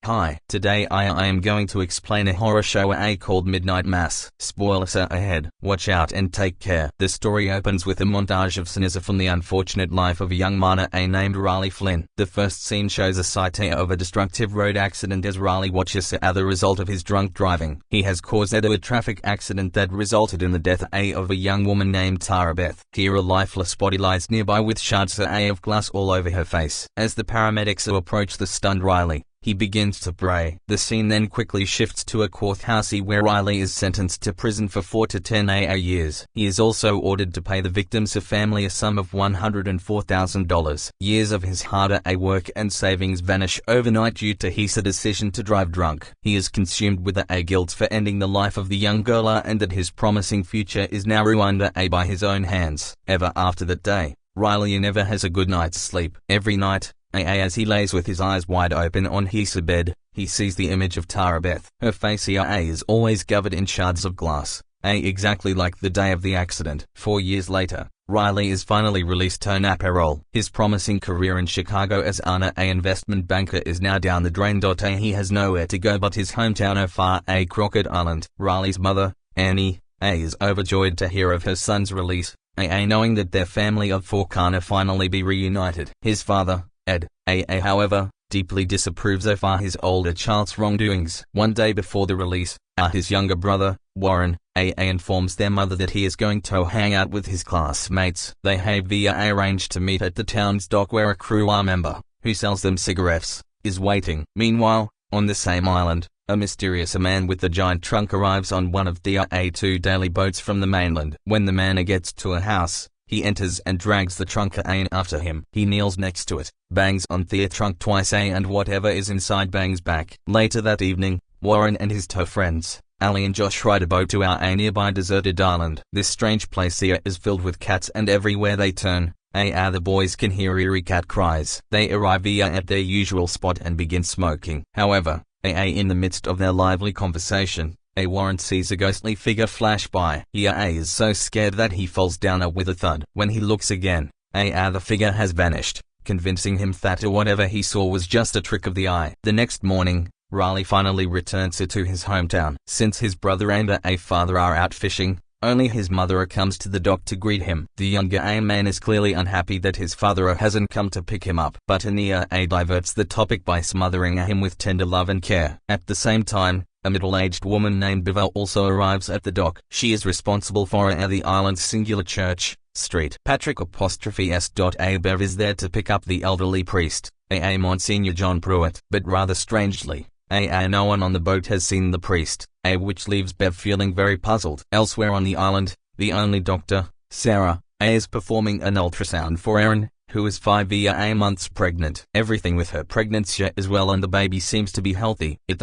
Hi, today I am going to explain a horror show called Midnight Mass. Spoilers are ahead. Watch out and take care. The story opens with a montage of scenes from the unfortunate life of a young miner named Riley Flynn. The first scene shows a sight of a destructive road accident as Riley watches the result of his drunk driving. He has caused a traffic accident that resulted in the death of a young woman named Tara Beth. Here a lifeless body lies nearby with shards of glass all over her face. As the paramedics approach the stunned Riley, he begins to pray. The scene then quickly shifts to a courthouse where Riley is sentenced to prison for 4 to 10 years. He is also ordered to pay the victim's family a sum of $104,000. Years of his hard work and savings vanish overnight due to his decision to drive drunk. He is consumed with guilt for ending the life of the young girl and that his promising future is now ruined by his own hands. Ever after that day, Riley never has a good night's sleep. Every night, as he lays with his eyes wide open on his bed, he sees the image of Tara Beth. Her face is always covered in shards of glass, exactly like the day of the accident. 4 years later, Riley is finally released on parole. His promising career in Chicago as an investment banker is now down the drain. He has nowhere to go but his hometown of Crockett Island. Riley's mother, Annie, is overjoyed to hear of her son's release, knowing that their family of 4 can finally be reunited. His father, Ed, however, deeply disapproves of his older child's wrongdoings. One day before the release, his younger brother, Warren, informs their mother that he is going to hang out with his classmates. They have arranged to meet at the town's dock where a crew member, who sells them cigarettes, is waiting. Meanwhile, on the same island, a mysterious man with a giant trunk arrives on one of the 2 daily boats from the mainland. When the man gets to a house, he enters and drags the trunk after him. He kneels next to it, bangs on the trunk twice and whatever is inside bangs back. Later that evening, Warren and his 2 friends, Ali and Josh, ride a boat to a nearby deserted island. This strange place is filled with cats and everywhere they turn, the boys can hear eerie cat cries. They arrive at their usual spot and begin smoking. However, in the midst of their lively conversation, Warren sees a ghostly figure flash by. He is so scared that he falls down with a thud. When he looks again, the figure has vanished, convincing him that whatever he saw was just a trick of the eye. The next morning, Riley finally returns to his hometown. Since his brother and father are out fishing, only his mother comes to the dock to greet him. The younger man is clearly unhappy that his father hasn't come to pick him up, but Ania diverts the topic by smothering him with tender love and care. At the same time, a middle-aged woman named Bev also arrives at the dock. She is responsible for the island's singular church, St. Patrick S. Bev is there to pick up the elderly priest, Monsignor John Pruitt. But rather strangely, no one on the boat has seen the priest, which leaves Bev feeling very puzzled. Elsewhere on the island, the only doctor, Sarah, is performing an ultrasound for Erin, who is 5 months pregnant. Everything with her pregnancy is well and the baby seems to be healthy. It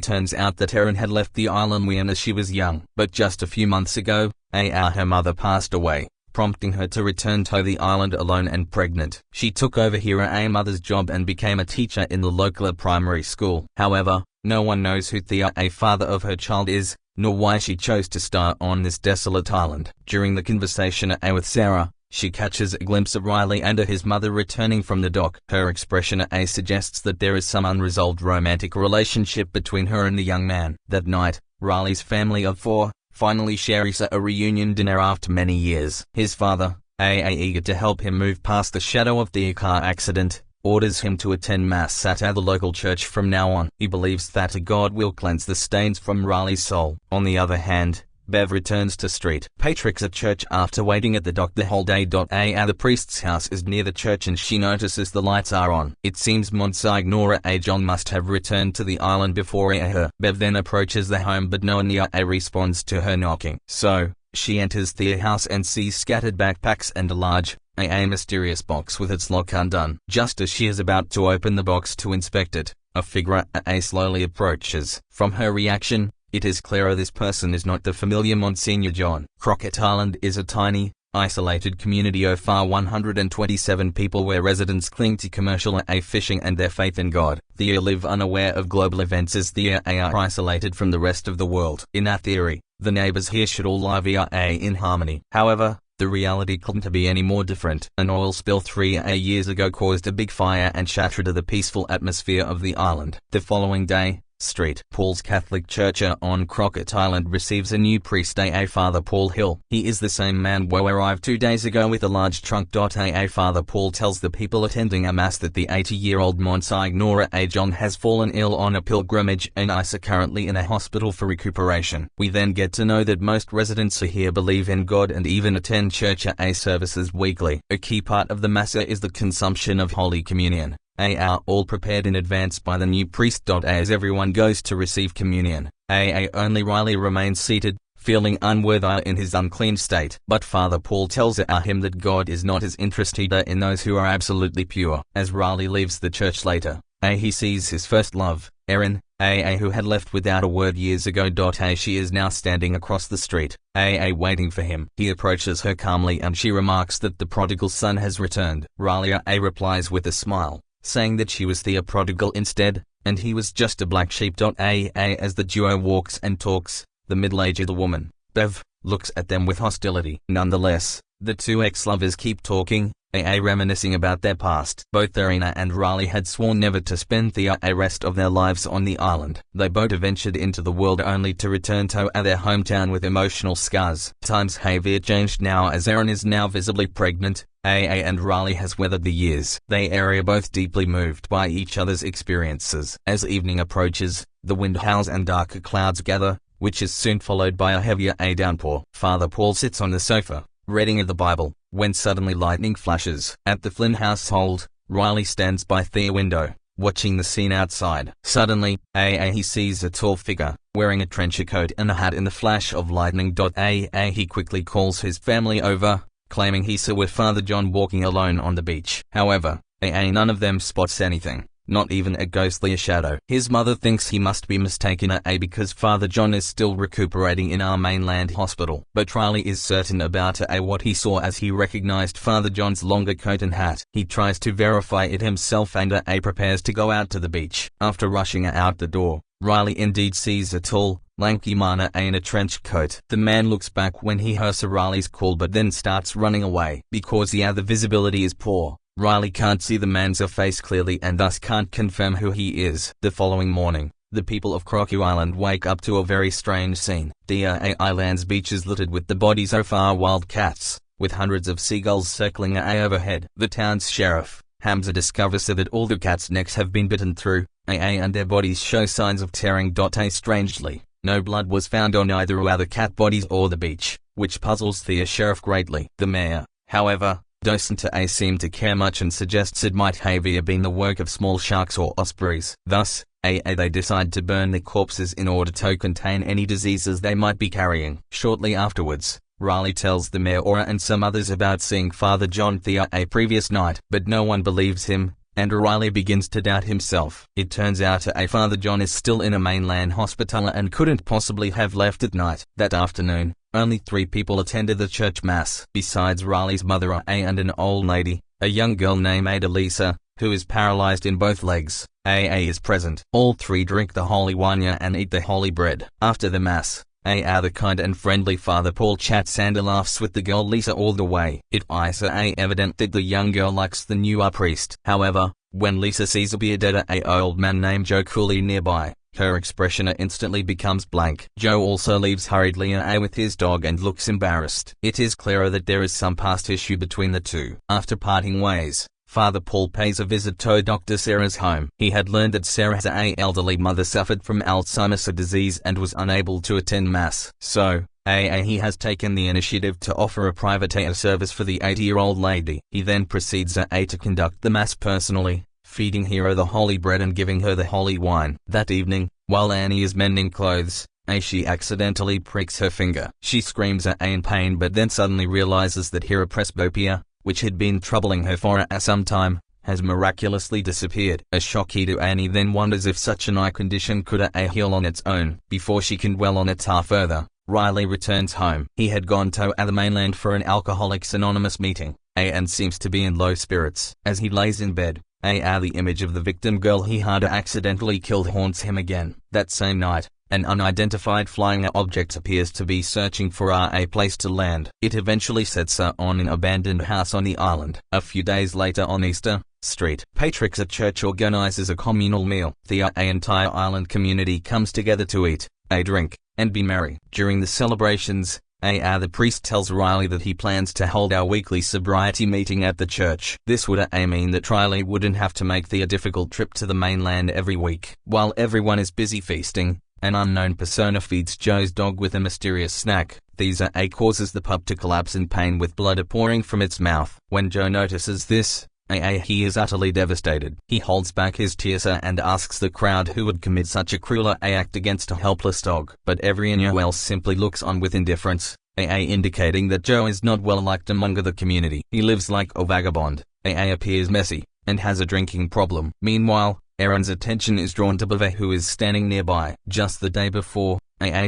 turns out that Erin had left the island when she was young, but just a few months ago, her mother passed away, prompting her to return to the island alone and pregnant. She took over her mother's job and became a teacher in the local primary school. However, no one knows who the father of her child is, nor why she chose to stay on this desolate island. During the conversation with Sarah, she catches a glimpse of Riley and his mother returning from the dock. Her expression suggests that there is some unresolved romantic relationship between her and the young man. That night, Riley's family of 4 finally shares a reunion dinner after many years. His father, eager to help him move past the shadow of the car accident, orders him to attend Mass at the local church from now on. He believes that God will cleanse the stains from Riley's soul. On the other hand, Bev returns to St. Patrick's church after waiting at the dock the whole day. The priest's house is near the church and she notices the lights are on. It seems Monsignor John must have returned to the island before her. Bev then approaches the home but no one responds to her knocking. So, she enters the house and sees scattered backpacks and a large, mysterious box with its lock undone. Just as she is about to open the box to inspect it, a figure slowly approaches. From her reaction, it is clear this person is not the familiar Monsignor John. Crockett Island is a tiny, isolated community of 127 people where residents cling to commercial fishing and their faith in God. They live unaware of global events as they are isolated from the rest of the world. In that theory, the neighbors here should all live in harmony. However, The reality couldn't be any more different. An oil spill 3 years ago caused a big fire and shattered the peaceful atmosphere of the island. The following day, St. Paul's Catholic Church on Crockett Island receives a new priest, Father Paul Hill. He is the same man who arrived 2 days ago with a large trunk. Father Paul tells the people attending a mass that the 80-year-old Monsignor John has fallen ill on a pilgrimage and is currently in a hospital for recuperation. We then get to know that most residents here believe in God and even attend church services weekly. A key part of the mass is the consumption of Holy Communion. Are all prepared in advance by the new priest. As everyone goes to receive communion, only Riley remains seated, feeling unworthy in his unclean state. But Father Paul tells him that God is not as interested in those who are absolutely pure. As Riley leaves the church later, he sees his first love, Erin, who had left without a word years ago. She is now standing across the street, waiting for him. He approaches her calmly and she remarks that the prodigal son has returned. Riley replies with a smile, saying that she was the prodigal instead, and he was just a black sheep. As the duo walks and talks, the middle-aged woman, Bev, looks at them with hostility. Nonetheless, the two ex-lovers keep talking, reminiscing about their past. Both Irina and Riley had sworn never to spend the rest of their lives on the island. They both ventured into the world only to return to their hometown with emotional scars. Times have changed now, as Erin is now visibly pregnant, and Riley has weathered the years. They are both deeply moved by each other's experiences. As evening approaches, the wind howls and darker clouds gather, which is soon followed by a heavier downpour. Father Paul sits on the sofa, reading the Bible, when suddenly lightning flashes. At the Flynn household, Riley stands by the window, watching the scene outside. Suddenly, he sees a tall figure, wearing a trench coat and a hat in the flash of lightning. He quickly calls his family over, claiming he saw Father John walking alone on the beach. However, none of them spots anything, not even a ghostly shadow. His mother thinks he must be mistaken because Father John is still recuperating in our mainland hospital. But Riley is certain about what he saw, as he recognized Father John's longer coat and hat. He tries to verify it himself and prepares to go out to the beach. After rushing out the door, Riley indeed sees a tall, lanky man in a trench coat. The man looks back when he hears Riley's call but then starts running away. Because the visibility is poor, Riley can't see the man's face clearly and thus can't confirm who he is. The following morning, the people of Crockett Island wake up to a very strange scene. The island's beach is littered with the bodies of wild cats, with hundreds of seagulls circling overhead. The town's sheriff, Hamza, discovers that all the cats' necks have been bitten through, and their bodies show signs of tearing. Strangely, no blood was found on either of the cat bodies or the beach, which puzzles the sheriff greatly. The mayor, however, doesn't seem to care much and suggests it might have been the work of small sharks or ospreys. Thus, they decide to burn the corpses in order to contain any diseases they might be carrying. Shortly afterwards, Riley tells the mayor and some others about seeing Father John the previous night, but no one believes him, and Riley begins to doubt himself. It turns out Father John is still in a mainland hospital and couldn't possibly have left at night. That afternoon, only 3 people attended the church mass. Besides Riley's mother and an old lady, a young girl named Lisa, who is paralyzed in both legs, is present. All 3 drink the holy wine and eat the holy bread. After the mass, the kind and friendly Father Paul chats and laughs with the girl Lisa all the way. It is evident that the young girl likes the new priest. However, when Lisa sees a bearded old man named Joe Cooley nearby, her expression instantly becomes blank. Joe also leaves hurriedly with his dog and looks embarrassed. It is clearer that there is some past issue between the two. After parting ways, Father Paul pays a visit to Dr. Sarah's home. He had learned that Sarah's elderly mother suffered from Alzheimer's disease and was unable to attend Mass. So, he has taken the initiative to offer a private service for the 80-year-old lady. He then proceeds to conduct the Mass personally, feeding her the holy bread and giving her the holy wine. That evening, while Annie is mending clothes, she accidentally pricks her finger. She screams in pain but then suddenly realizes that her presbyopia, which had been troubling her for some time, has miraculously disappeared. A shocky to Annie then wonders if such an eye condition could heal on its own. Before she can dwell on it further, Riley returns home. He had gone to the mainland for an Alcoholics Anonymous meeting, and seems to be in low spirits. As he lays in bed, the image of the victim girl he had accidentally killed haunts him again. That same night, An unidentified flying object appears to be searching for a place to land. It eventually sets on an abandoned house on the island. A few days later on Easter Street, Patrick's church organizes a communal meal. The entire island community comes together to eat, drink, and be merry. During the celebrations, the priest tells Riley that he plans to hold our weekly sobriety meeting at the church. This would mean that Riley wouldn't have to make the difficult trip to the mainland every week. While everyone is busy feasting, an unknown persona feeds Joe's dog with a mysterious snack. These causes the pup to collapse in pain with blood pouring from its mouth. When Joe notices this, he is utterly devastated. He holds back his tears and asks the crowd who would commit such a cruel act against a helpless dog. But everyone else simply looks on with indifference, indicating that Joe is not well liked among the community. He lives like a vagabond, appears messy, and has a drinking problem. Meanwhile, Erin's attention is drawn to Bava, who is standing nearby. Just the day before,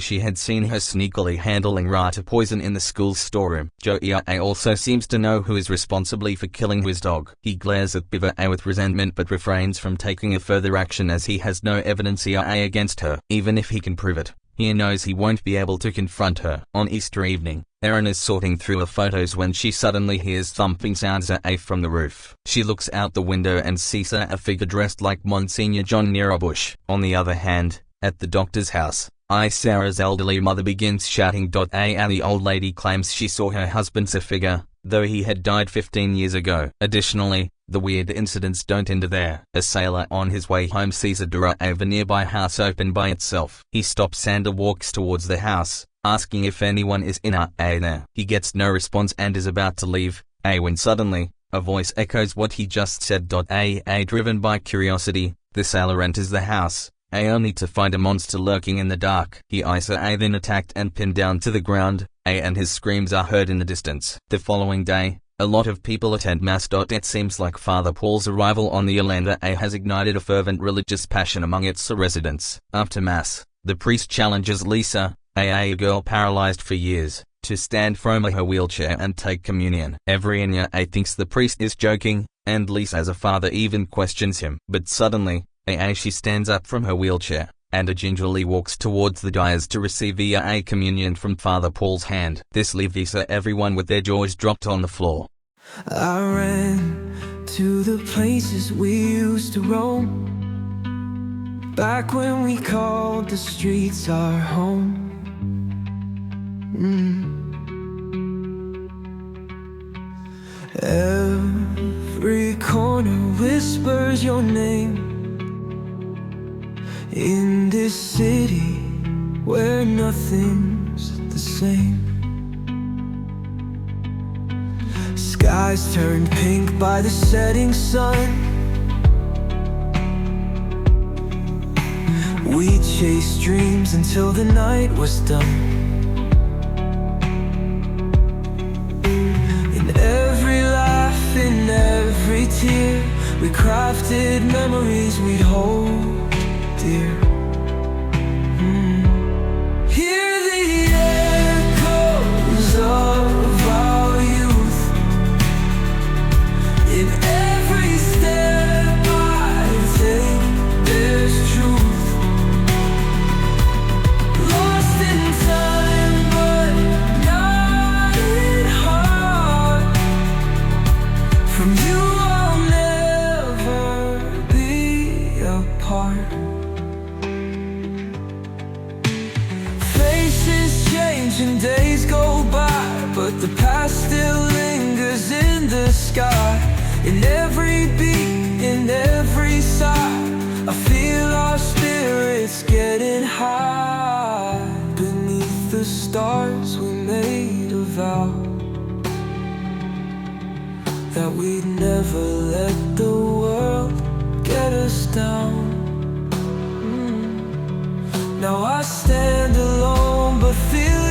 she had seen her sneakily handling rat poison in the school's storeroom. Joe also seems to know who is responsible for killing his dog. He glares at Bava with resentment but refrains from taking a further action as he has no evidence against her. Even if he can prove it, he knows he won't be able to confront her. On Easter evening, Erin is sorting through her photos when she suddenly hears thumping sounds from the roof. She looks out the window and sees a figure dressed like Monsignor John near a bush. On the other hand, at the doctor's house, Sarah's elderly mother begins shouting. The old lady claims she saw her husband's figure, though he had died 15 years ago. Additionally, the weird incidents don't end there. A sailor on his way home sees a door of a nearby house open by itself. He stops and walks towards the house, asking if anyone is in there. He gets no response and is about to leave, when suddenly, a voice echoes what he just said. Driven by curiosity, the sailor enters the house, only to find a monster lurking in the dark. He is then attacked and pinned down to the ground, and his screams are heard in the distance. The following day, a lot of people attend Mass. It seems like Father Paul's arrival on the island has ignited a fervent religious passion among its residents. After Mass, the priest challenges Lisa, a girl paralyzed for years, to stand from her wheelchair and take communion. Everyone thinks the priest is joking, and Lisa as a father even questions him. But suddenly, she stands up from her wheelchair, and gingerly walks towards the dais to receive the communion from Father Paul's hand. This leaves everyone with their jaws dropped on the floor. I ran to the places we used to roam, back when we called the streets our home. Every corner whispers your name, in this city where nothing's the same. Skies turned pink by the setting sun. We chased dreams until the night was done. In every laugh, in every tear, we crafted memories we'd hold dear. Hear the echoes of our youth, in every step I take there's truth. Lost in time but not in heart. From you I'll never be apart. And days go by, but the past still lingers in the sky. In every beat, in every sigh, I feel our spirits getting high. Beneath the stars we made a vow that we'd never let the world get us down. Now I stand alone but feel